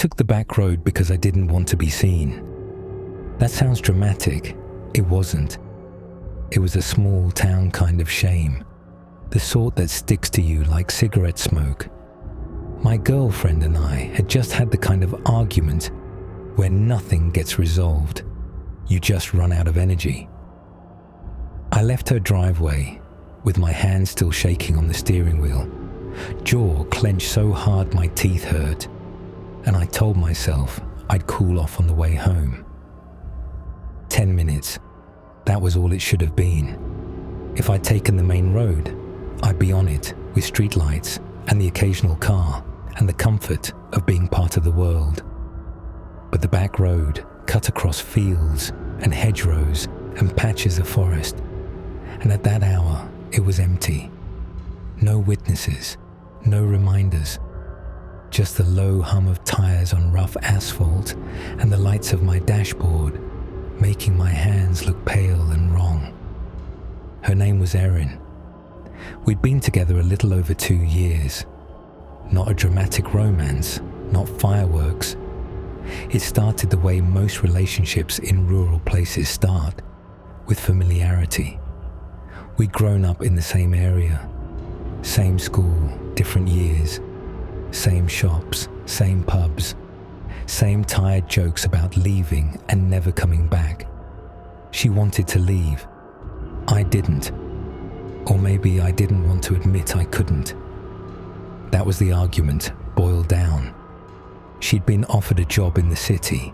took the back road because I didn't want to be seen. That sounds dramatic. It wasn't. It was a small town kind of shame, the sort that sticks to you like cigarette smoke. My girlfriend and I had just had the kind of argument where nothing gets resolved. You just run out of energy. I left her driveway with my hand still shaking on the steering wheel, jaw clenched so hard my teeth hurt, and I told myself I'd cool off on the way home. 10 minutes. That was all it should have been. If I'd taken the main road, I'd be on it with streetlights and the occasional car and the comfort of being part of the world. But the back road cut across fields and hedgerows and patches of forest, and at that hour it was empty. No witnesses, no reminders, just the low hum of tires on rough asphalt and the lights of my dashboard making my hands look pale and wrong. Her name was Erin. We'd been together a little over 2 years. Not a dramatic romance, not fireworks. It started the way most relationships in rural places start, with familiarity. We'd grown up in the same area, same school, different years, same shops, same pubs, same tired jokes about leaving and never coming back. She wanted to leave. I didn't. Or maybe I didn't want to admit I couldn't. That was the argument, boiled down. She'd been offered a job in the city,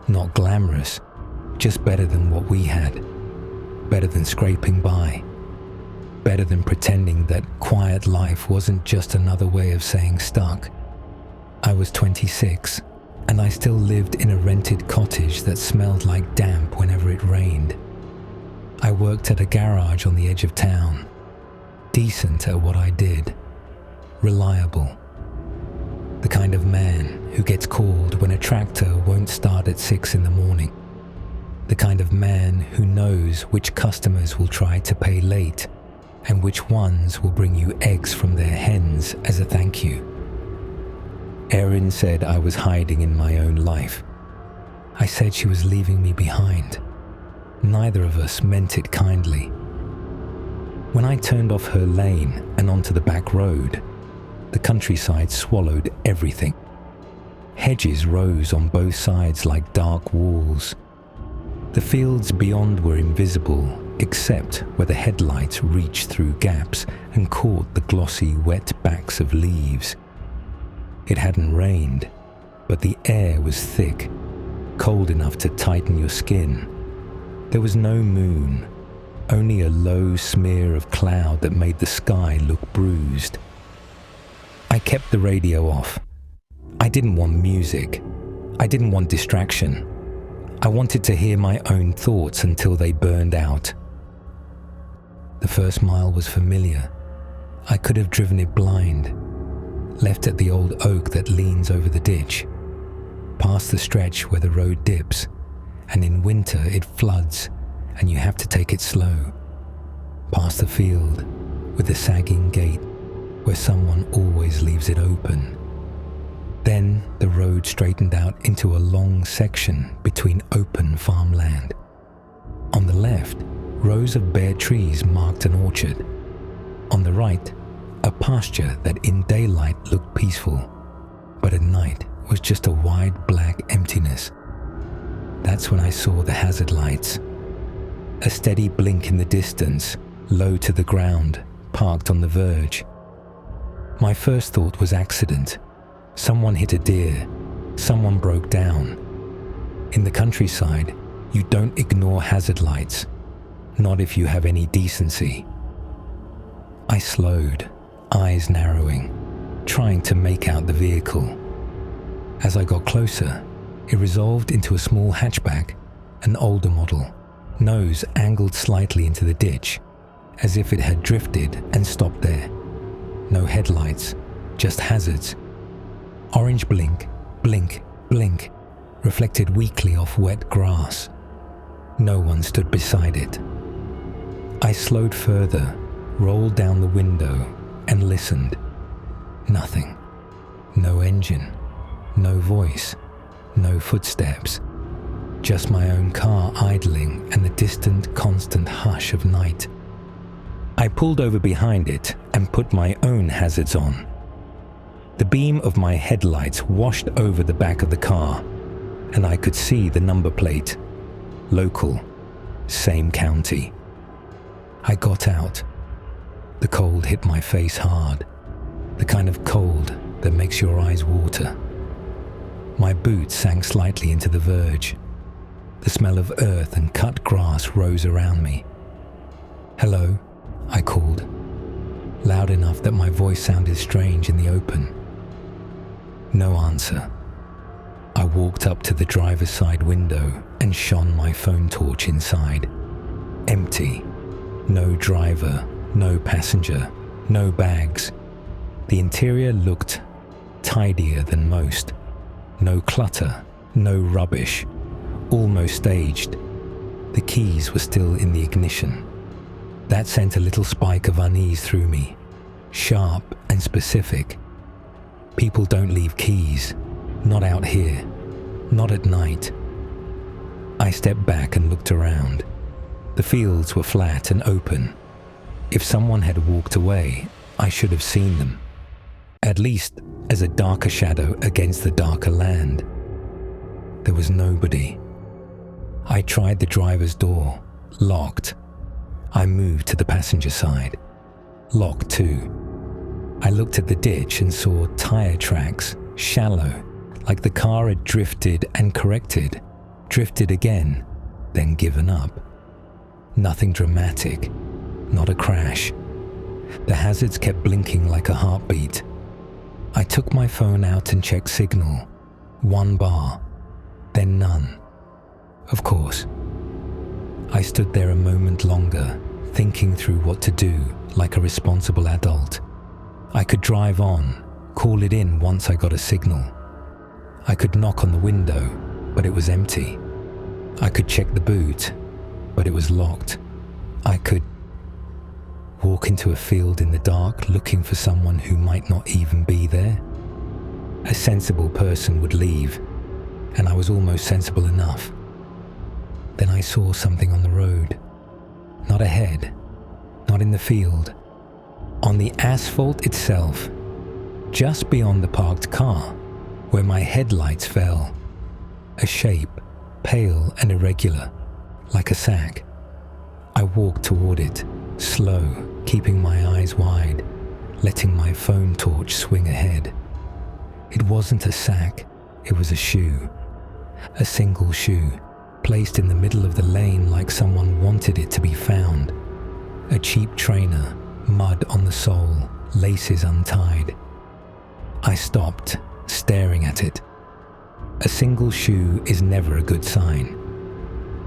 not glamorous, just better than what we had, better than scraping by, better than pretending that quiet life wasn't just another way of saying stuck. I was 26, and I still lived in a rented cottage that smelled like damp whenever it rained. I worked at a garage on the edge of town, decent at what I did, reliable. The kind of man who gets called when a tractor won't start at 6 in the morning. The kind of man who knows which customers will try to pay late and which ones will bring you eggs from their hens as a thank you. Erin said I was hiding in my own life. I said she was leaving me behind. Neither of us meant it kindly. When I turned off her lane and onto the back road, the countryside swallowed everything. Hedges rose on both sides like dark walls. The fields beyond were invisible, except where the headlights reached through gaps and caught the glossy, wet backs of leaves. It hadn't rained, but the air was thick, cold enough to tighten your skin. There was no moon, only a low smear of cloud that made the sky look bruised. I kept the radio off. I didn't want music. I didn't want distraction. I wanted to hear my own thoughts until they burned out. The first mile was familiar. I could have driven it blind, left at the old oak that leans over the ditch, past the stretch where the road dips, and in winter it floods and you have to take it slow, past the field with the sagging gate where someone always leaves it open. Then the road straightened out into a long section between open farmland. On the left, rows of bare trees marked an orchard. On the right, a pasture that in daylight looked peaceful, but at night was just a wide black emptiness. That's when I saw the hazard lights. A steady blink in the distance, low to the ground, parked on the verge. My first thought was accident. Someone hit a deer. Someone broke down. In the countryside, you don't ignore hazard lights, not if you have any decency. I slowed, eyes narrowing, trying to make out the vehicle. As I got closer, it resolved into a small hatchback, an older model, nose angled slightly into the ditch, as if it had drifted and stopped there. No headlights, just hazards. Orange blink, blink, blink, reflected weakly off wet grass. No one stood beside it. I slowed further, rolled down the window, and listened. Nothing. No engine. No voice, no footsteps, just my own car idling and the distant, constant hush of night. I pulled over behind it and put my own hazards on. The beam of my headlights washed over the back of the car, and I could see the number plate. Local, same county. I got out. The cold hit my face hard, the kind of cold that makes your eyes water. My boots sank slightly into the verge. The smell of earth and cut grass rose around me. "Hello," I called, loud enough that my voice sounded strange in the open. No answer. I walked up to the driver's side window and shone my phone torch inside. Empty. No driver, no passenger, no bags. The interior looked tidier than most. No clutter, no rubbish, almost staged. The keys were still in the ignition. That sent a little spike of unease through me, sharp and specific. People don't leave keys, not out here, not at night. I stepped back and looked around. The fields were flat and open. If someone had walked away, I should have seen them, at least as a darker shadow against the darker land. There was nobody. I tried the driver's door, locked. I moved to the passenger side, locked too. I looked at the ditch and saw tire tracks, shallow, like the car had drifted and corrected, drifted again, then given up. Nothing dramatic, not a crash. The hazards kept blinking like a heartbeat. I took my phone out and checked signal. 1 bar, then none. Of course. I stood there a moment longer, thinking through what to do like a responsible adult. I could drive on, call it in once I got a signal. I could knock on the window, but it was empty. I could check the boot, but it was locked. I could walk into a field in the dark looking for someone who might not even be there. A sensible person would leave, and I was almost sensible enough. Then I saw something on the road. Not ahead, not in the field. On the asphalt itself, just beyond the parked car, where my headlights fell. A shape, pale and irregular, like a sack. I walked toward it, slow, keeping my eyes wide, letting my phone torch swing ahead. It wasn't a sack, it was a shoe. A single shoe, placed in the middle of the lane like someone wanted it to be found. A cheap trainer, mud on the sole, laces untied. I stopped, staring at it. A single shoe is never a good sign.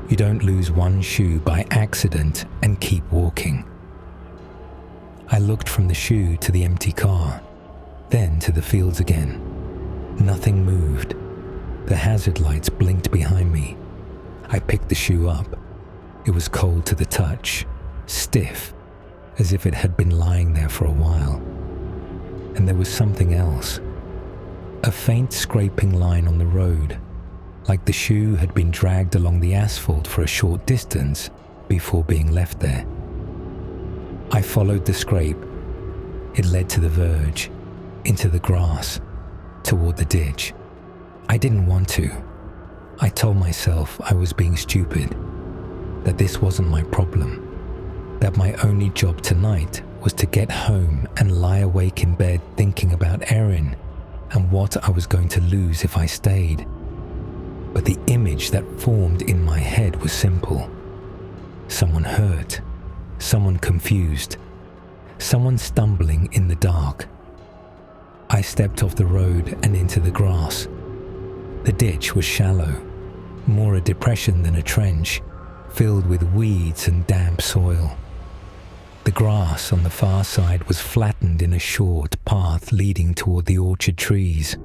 You don't lose one shoe by accident and keep walking. I looked from the shoe to the empty car, then to the fields again. Nothing moved. The hazard lights blinked behind me. I picked the shoe up. It was cold to the touch, stiff, as if it had been lying there for a while. And there was something else. A faint scraping line on the road, like the shoe had been dragged along the asphalt for a short distance before being left there. I followed the scrape. It led to the verge, into the grass, toward the ditch. I didn't want to. I told myself I was being stupid, that this wasn't my problem, that my only job tonight was to get home and lie awake in bed thinking about Erin and what I was going to lose if I stayed. But the image that formed in my head was simple. Someone hurt, someone confused, someone stumbling in the dark. I stepped off the road and into the grass. The ditch was shallow, more a depression than a trench, filled with weeds and damp soil. The grass on the far side was flattened in a short path leading toward the orchard trees.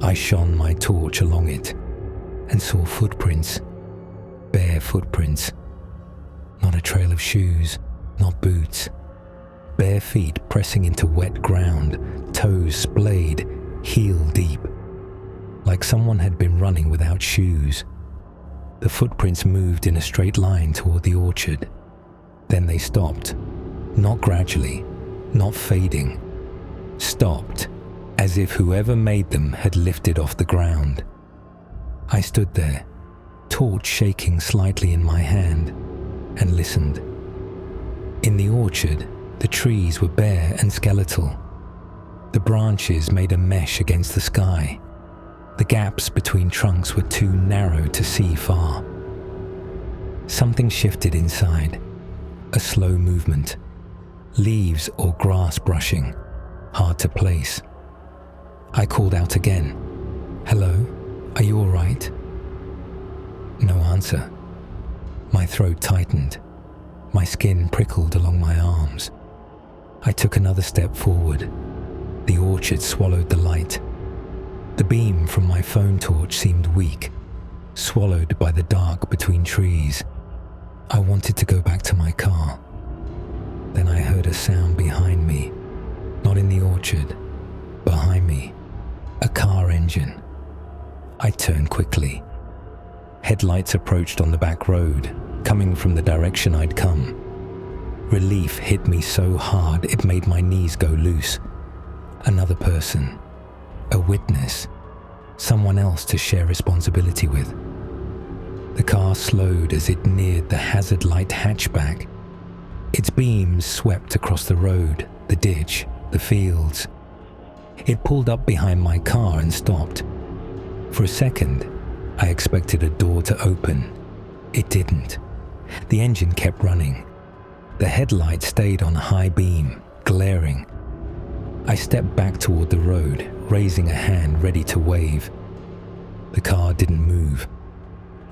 I shone my torch along it and saw footprints, bare footprints. Not a trail of shoes, not boots. Bare feet pressing into wet ground, toes splayed, heel deep. like someone had been running without shoes. The footprints moved in a straight line toward the orchard. Then they stopped, not gradually, not fading. Stopped, as if whoever made them had lifted off the ground. I stood there, torch shaking slightly in my hand, and listened. In the orchard, the trees were bare and skeletal. The branches made a mesh against the sky. The gaps between trunks were too narrow to see far. Something shifted inside, a slow movement. Leaves or grass brushing, hard to place. I called out again. "Hello, are you all right?" No answer. My throat tightened. My skin prickled along my arms. I took another step forward. The orchard swallowed the light. The beam from my phone torch seemed weak, swallowed by the dark between trees. I wanted to go back to my car. Then I heard a sound behind me, not in the orchard, behind me, a car engine. I turned quickly. Headlights approached on the back road, coming from the direction I'd come. Relief hit me so hard it made my knees go loose. Another person, a witness, someone else to share responsibility with. The car slowed as it neared the hazard light hatchback. Its beams swept across the road, the ditch, the fields. It pulled up behind my car and stopped. For a second, I expected a door to open. It didn't. The engine kept running. The headlight stayed on a high beam, glaring. I stepped back toward the road, raising a hand ready to wave. The car didn't move.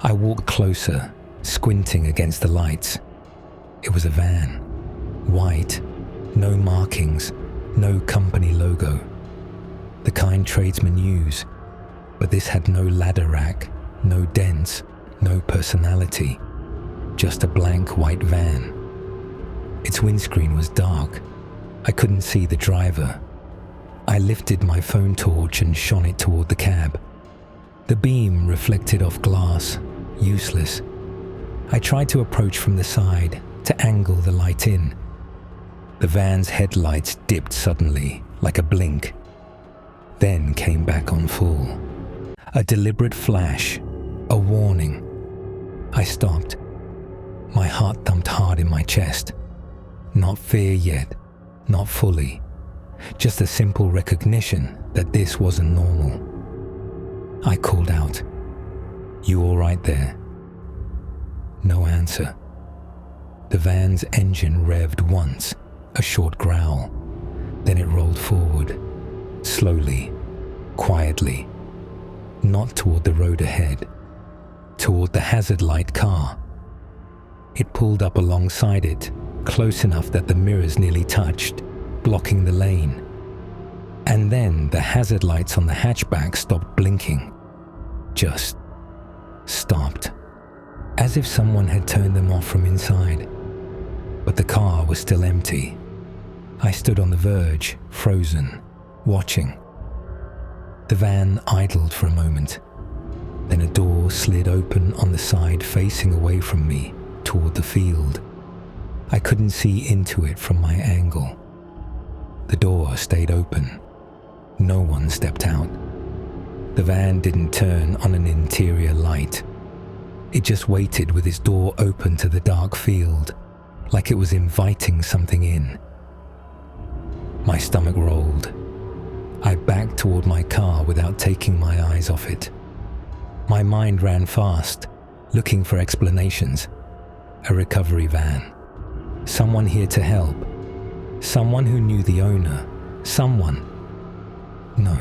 I walked closer, squinting against the lights. It was a van. White, no markings, no company logo. The kind tradesmen use, but this had no ladder rack, no dents, no personality. Just a blank white van. Its windscreen was dark. I couldn't see the driver. I lifted my phone torch and shone it toward the cab. The beam reflected off glass, useless. I tried to approach from the side, to angle the light in. The van's headlights dipped suddenly, like a blink, then came back on full. A deliberate flash, a warning. I stopped. My heart thumped hard in my chest. Not fear yet, not fully. Just a simple recognition that this wasn't normal. I called out, "You all right there?" No answer. The van's engine revved once, a short growl. Then it rolled forward, slowly, quietly, not toward the road ahead, toward the hazard light car. It pulled up alongside it, close enough that the mirrors nearly touched, blocking the lane. And then the hazard lights on the hatchback stopped blinking. Just stopped. As if someone had turned them off from inside. But the car was still empty. I stood on the verge, frozen, watching. The van idled for a moment. Then a door slid open on the side facing away from me, toward the field. I couldn't see into it from my angle. The door stayed open. No one stepped out. The van didn't turn on an interior light. It just waited with its door open to the dark field, like it was inviting something in. My stomach rolled. I backed toward my car without taking my eyes off it. My mind ran fast, looking for explanations. A recovery van. Someone here to help. Someone who knew the owner. Someone. No.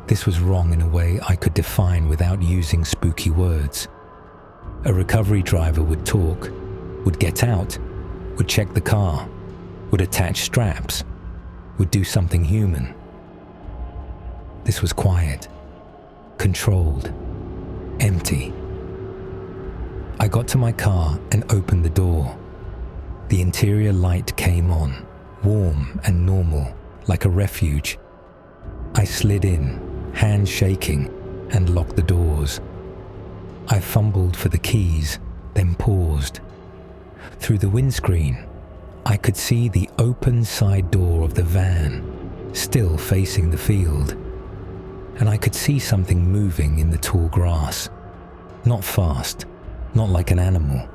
This was wrong in a way I could define without using spooky words. A recovery driver would talk, would get out, would check the car, would attach straps, would do something human. This was quiet, controlled, empty. I got to my car and opened the door. The interior light came on, warm and normal, like a refuge. I slid in, hands shaking, and locked the doors. I fumbled for the keys, then paused. Through the windscreen, I could see the open side door of the van, still facing the field, and I could see something moving in the tall grass. Not fast, not like an animal.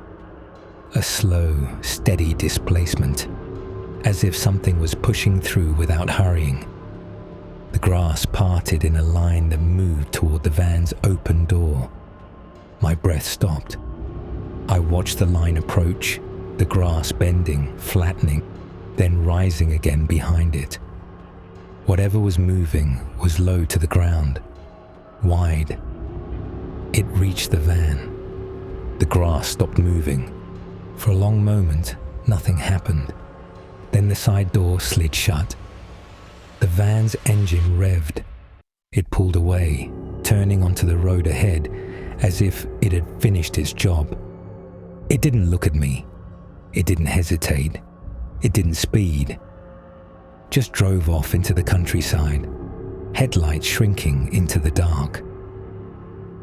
A slow, steady displacement, as if something was pushing through without hurrying. The grass parted in a line that moved toward the van's open door. My breath stopped. I watched the line approach, the grass bending, flattening, then rising again behind it. Whatever was moving was low to the ground, wide. It reached the van. The grass stopped moving. For a long moment, nothing happened. Then the side door slid shut. The van's engine revved. It pulled away, turning onto the road ahead as if it had finished its job. It didn't look at me. It didn't hesitate. It didn't speed. Just drove off into the countryside, headlights shrinking into the dark.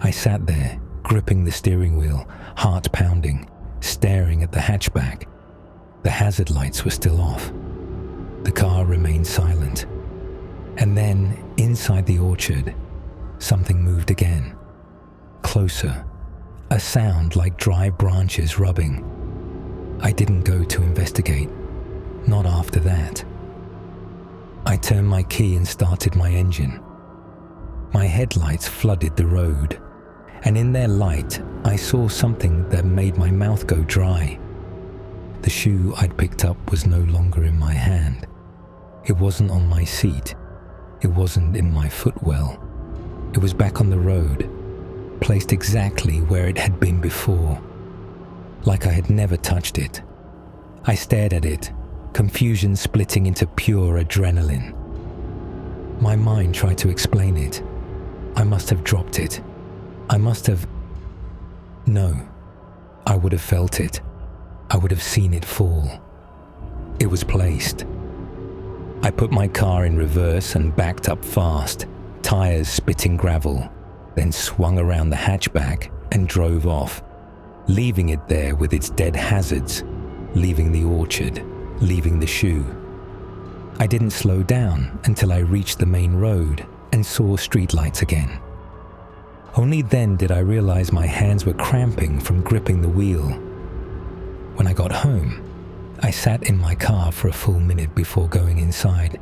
I sat there, gripping the steering wheel, heart pounding, staring at the hatchback. The hazard lights were still off. The car remained silent. And then, inside the orchard, something moved again. Closer. A sound like dry branches rubbing. I didn't go to investigate. Not after that. I turned my key and started my engine. My headlights flooded the road, and in their light, I saw something that made my mouth go dry. The shoe I'd picked up was no longer in my hand. It wasn't on my seat. It wasn't in my footwell. It was back on the road, placed exactly where it had been before, like I had never touched it. I stared at it, confusion splitting into pure adrenaline. My mind tried to explain it. I must have dropped it. I must have... No, I would have felt it. I would have seen it fall. It was placed. I put my car in reverse and backed up fast, tires spitting gravel, then swung around the hatchback and drove off, leaving it there with its dead hazards, leaving the orchard, leaving the shoe. I didn't slow down until I reached the main road and saw streetlights again. Only then did I realize my hands were cramping from gripping the wheel. When I got home, I sat in my car for a full minute before going inside,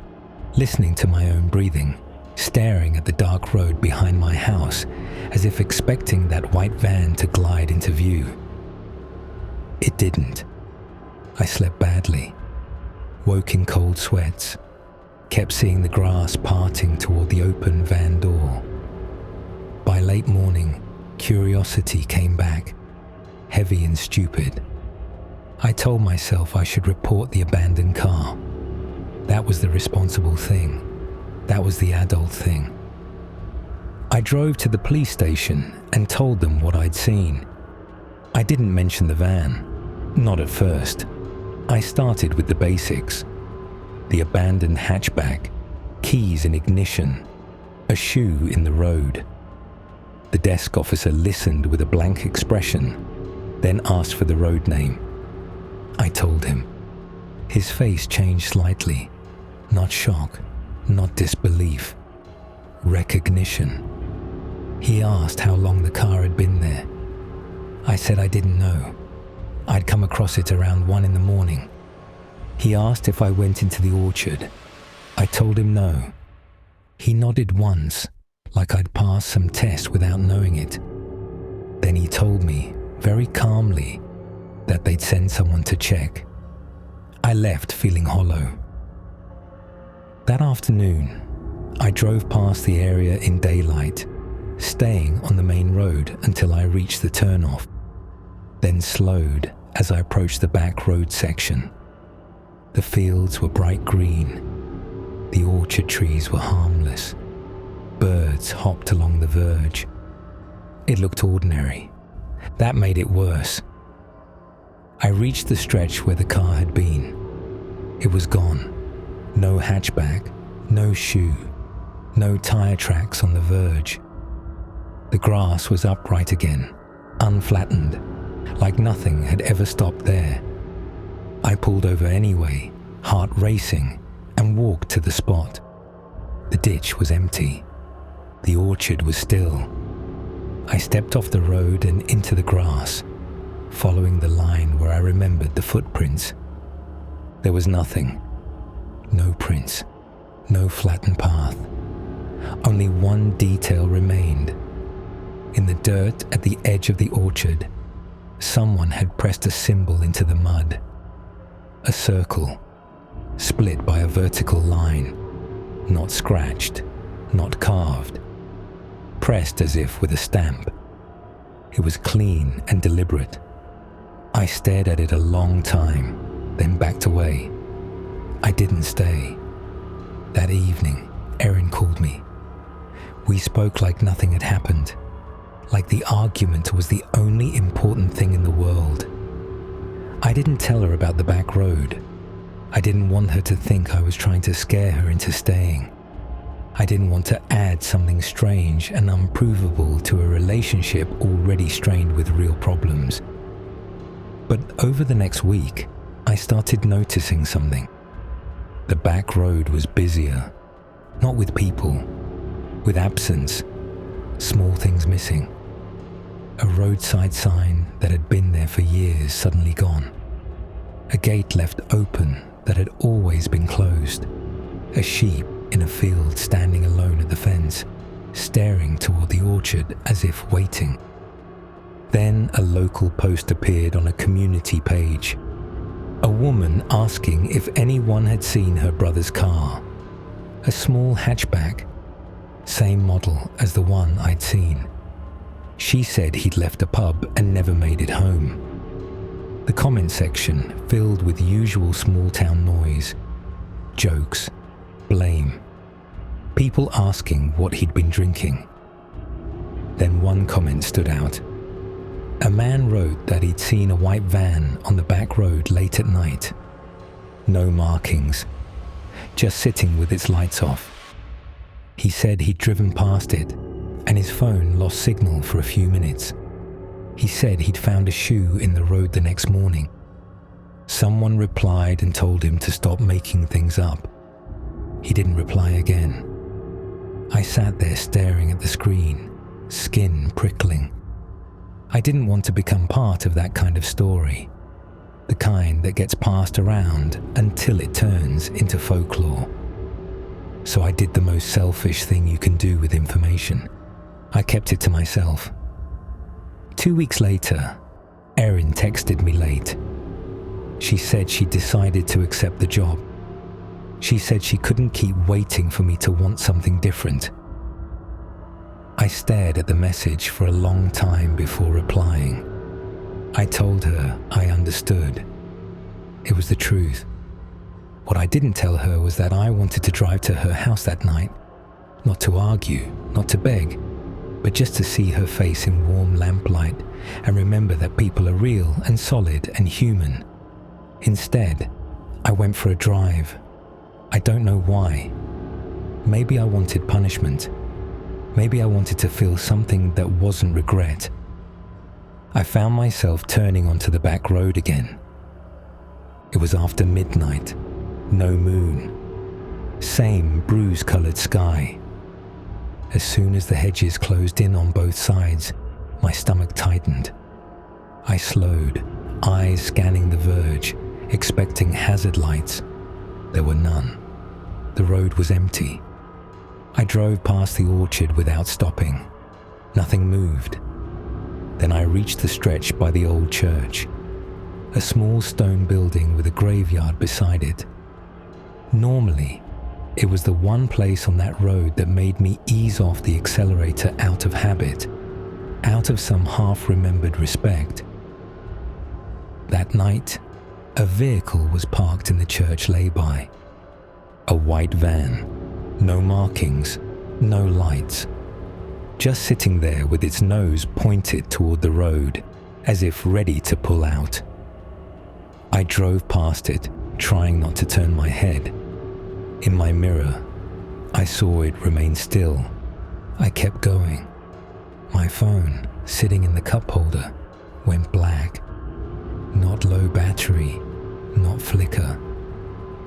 listening to my own breathing, staring at the dark road behind my house as if expecting that white van to glide into view. It didn't. I slept badly, woke in cold sweats, kept seeing the grass parting toward the open van door. By late morning, curiosity came back, heavy and stupid. I told myself I should report the abandoned car. That was the responsible thing. That was the adult thing. I drove to the police station and told them what I'd seen. I didn't mention the van, not at first. I started with the basics. The abandoned hatchback, keys in ignition, a shoe in the road. The desk officer listened with a blank expression, then asked for the road name. I told him. His face changed slightly. Not shock, not disbelief. Recognition. He asked how long the car had been there. I said I didn't know. I'd come across it around 1 a.m. He asked if I went into the orchard. I told him no. He nodded once, like I'd passed some test without knowing it. Then he told me, very calmly, that they'd send someone to check. I left feeling hollow. That afternoon, I drove past the area in daylight, staying on the main road until I reached the turnoff, then slowed as I approached the back road section. The fields were bright green. The orchard trees were harmless. Birds hopped along the verge. It looked ordinary. That made it worse. I reached the stretch where the car had been. It was gone. No hatchback, no shoe. No tire tracks on the verge. The grass was upright again, unflattened, like nothing had ever stopped there. I pulled over anyway, heart racing, and walked to the spot. The ditch was empty. The orchard was still. I stepped off the road and into the grass, following the line where I remembered the footprints. There was nothing. No prints. No flattened path. Only one detail remained. In the dirt at the edge of the orchard, someone had pressed a symbol into the mud. A circle, split by a vertical line, not scratched, not carved, pressed as if with a stamp. It was clean and deliberate. I stared at it a long time, then backed away. I didn't stay. That evening, Erin called me. We spoke like nothing had happened, like the argument was the only important thing in the world. I didn't tell her about the back road. I didn't want her to think I was trying to scare her into staying. I didn't want to add something strange and unprovable to a relationship already strained with real problems. But over the next week, I started noticing something. The back road was busier, not with people, with absence, small things missing. A roadside sign that had been there for years suddenly gone. A gate left open that had always been closed. A sheep in a field standing alone at the fence, staring toward the orchard as if waiting. Then a local post appeared on a community page. A woman asking if anyone had seen her brother's car. A small hatchback, same model as the one I'd seen. She said he'd left a pub and never made it home. The comment section filled with usual small-town noise, jokes, blame, people asking what he'd been drinking. Then one comment stood out. A man wrote that he'd seen a white van on the back road late at night. No markings, just sitting with its lights off. He said he'd driven past it, and his phone lost signal for a few minutes. He said he'd found a shoe in the road the next morning. Someone replied and told him to stop making things up. He didn't reply again. I sat there staring at the screen, skin prickling. I didn't want to become part of that kind of story, the kind that gets passed around until it turns into folklore. So I did the most selfish thing you can do with information. I kept it to myself. 2 weeks later, Erin texted me late. She said she decided to accept the job. She said she couldn't keep waiting for me to want something different. I stared at the message for a long time before replying. I told her I understood. It was the truth. What I didn't tell her was that I wanted to drive to her house that night, not to argue, not to beg, but just to see her face in warm lamplight and remember that people are real and solid and human. Instead, I went for a drive. I don't know why. Maybe I wanted punishment. Maybe I wanted to feel something that wasn't regret. I found myself turning onto the back road again. It was after midnight, no moon, same bruise-colored sky. As soon as the hedges closed in on both sides, my stomach tightened. I slowed, eyes scanning the verge, expecting hazard lights. There were none. The road was empty. I drove past the orchard without stopping. Nothing moved. Then I reached the stretch by the old church, a small stone building with a graveyard beside it. Normally, it was the one place on that road that made me ease off the accelerator out of habit, out of some half-remembered respect. That night, a vehicle was parked in the church lay-by. A white van, no markings, no lights, just sitting there with its nose pointed toward the road, as if ready to pull out. I drove past it, trying not to turn my head. In my mirror, I saw it remain still. I kept going. My phone, sitting in the cup holder, went black. Not low battery, not flicker.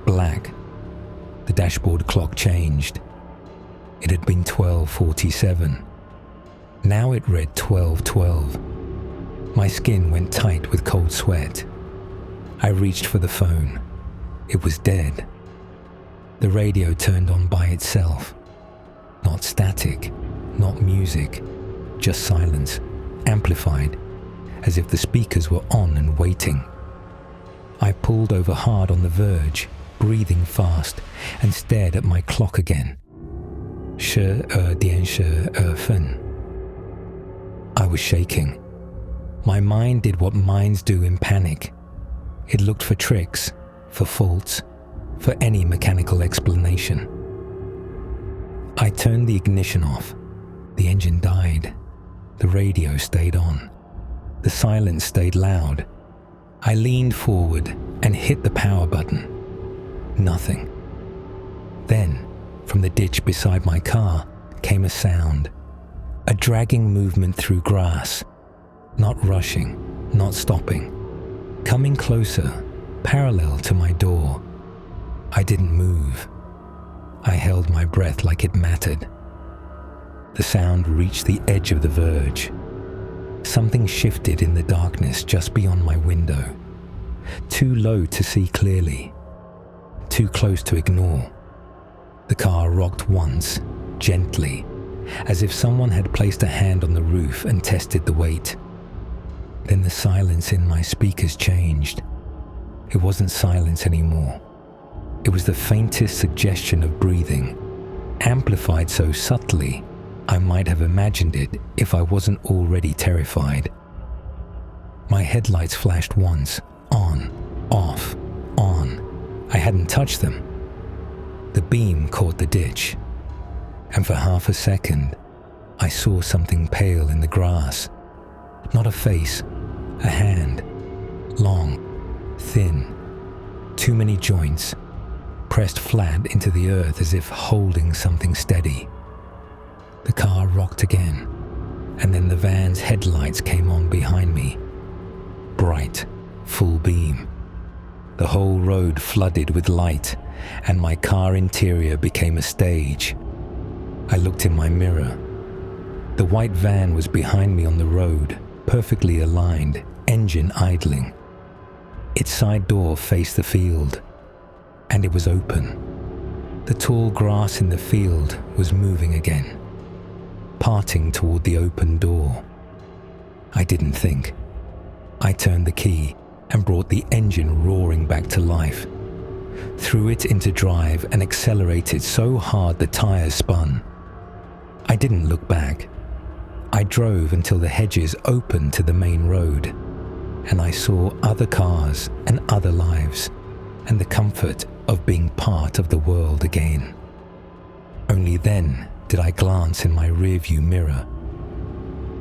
Black. The dashboard clock changed. It had been 12:47. Now it read 12:12. My skin went tight with cold sweat. I reached for the phone. It was dead. The radio turned on by itself. Not static, not music, just silence, amplified, as if the speakers were on and waiting. I pulled over hard on the verge, breathing fast, and stared at my clock again. 12:12. I was shaking. My mind did what minds do in panic. It looked for tricks, for faults, for any mechanical explanation. I turned the ignition off. The engine died. The radio stayed on. The silence stayed loud. I leaned forward and hit the power button. Nothing. Then, from the ditch beside my car, came a sound. A dragging movement through grass. Not rushing, not stopping. Coming closer, parallel to my door. I didn't move. I held my breath like it mattered. The sound reached the edge of the verge. Something shifted in the darkness just beyond my window. Too low to see clearly. Too close to ignore. The car rocked once, gently, as if someone had placed a hand on the roof and tested the weight. Then the silence in my speakers changed. It wasn't silence anymore. It was the faintest suggestion of breathing, amplified so subtly I might have imagined it if I wasn't already terrified. My headlights flashed once, on, off, on. I hadn't touched them. The beam caught the ditch, and for half a second, I saw something pale in the grass. Not a face, a hand, long, thin, too many joints, pressed flat into the earth as if holding something steady. The car rocked again, and then the van's headlights came on behind me. Bright, full beam. The whole road flooded with light, and my car interior became a stage. I looked in my mirror. The white van was behind me on the road, perfectly aligned, engine idling. Its side door faced the field, and it was open. The tall grass in the field was moving again, parting toward the open door. I didn't think. I turned the key and brought the engine roaring back to life. Threw it into drive and accelerated so hard the tires spun. I didn't look back. I drove until the hedges opened to the main road, and I saw other cars and other lives, and the comfort of being part of the world again. Only then did I glance in my rearview mirror.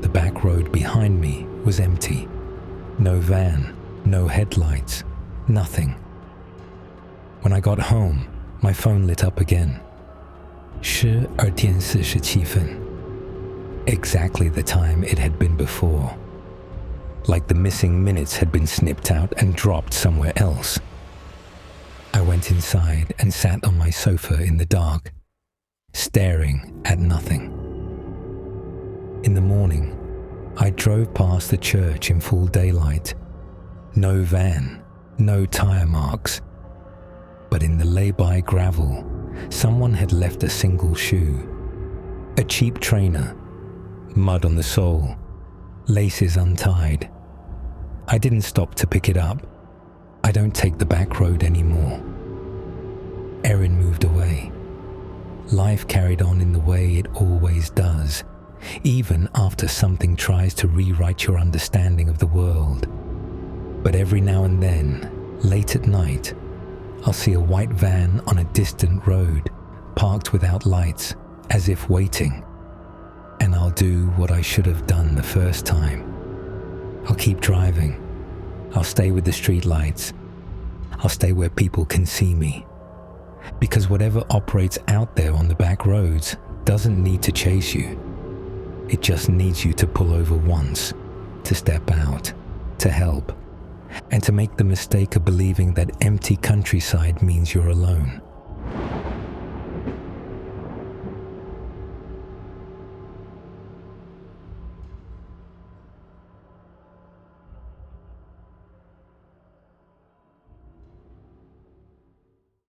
The back road behind me was empty. No van, no headlights, nothing. When I got home, my phone lit up again. 12:47. Exactly the time it had been before. Like the missing minutes had been snipped out and dropped somewhere else. I went inside and sat on my sofa in the dark, staring at nothing. In the morning, I drove past the church in full daylight. No van, no tire marks. But in the lay-by gravel, someone had left a single shoe. A cheap trainer, mud on the sole, laces untied. I didn't stop to pick it up. I don't take the back road anymore. Erin moved away. Life carried on in the way it always does, even after something tries to rewrite your understanding of the world. But every now and then, late at night, I'll see a white van on a distant road, parked without lights, as if waiting. And I'll do what I should have done the first time. I'll keep driving. I'll stay with the street lights. I'll stay where people can see me. Because whatever operates out there on the back roads doesn't need to chase you. It just needs you to pull over once, to step out, to help, and to make the mistake of believing that empty countryside means you're alone.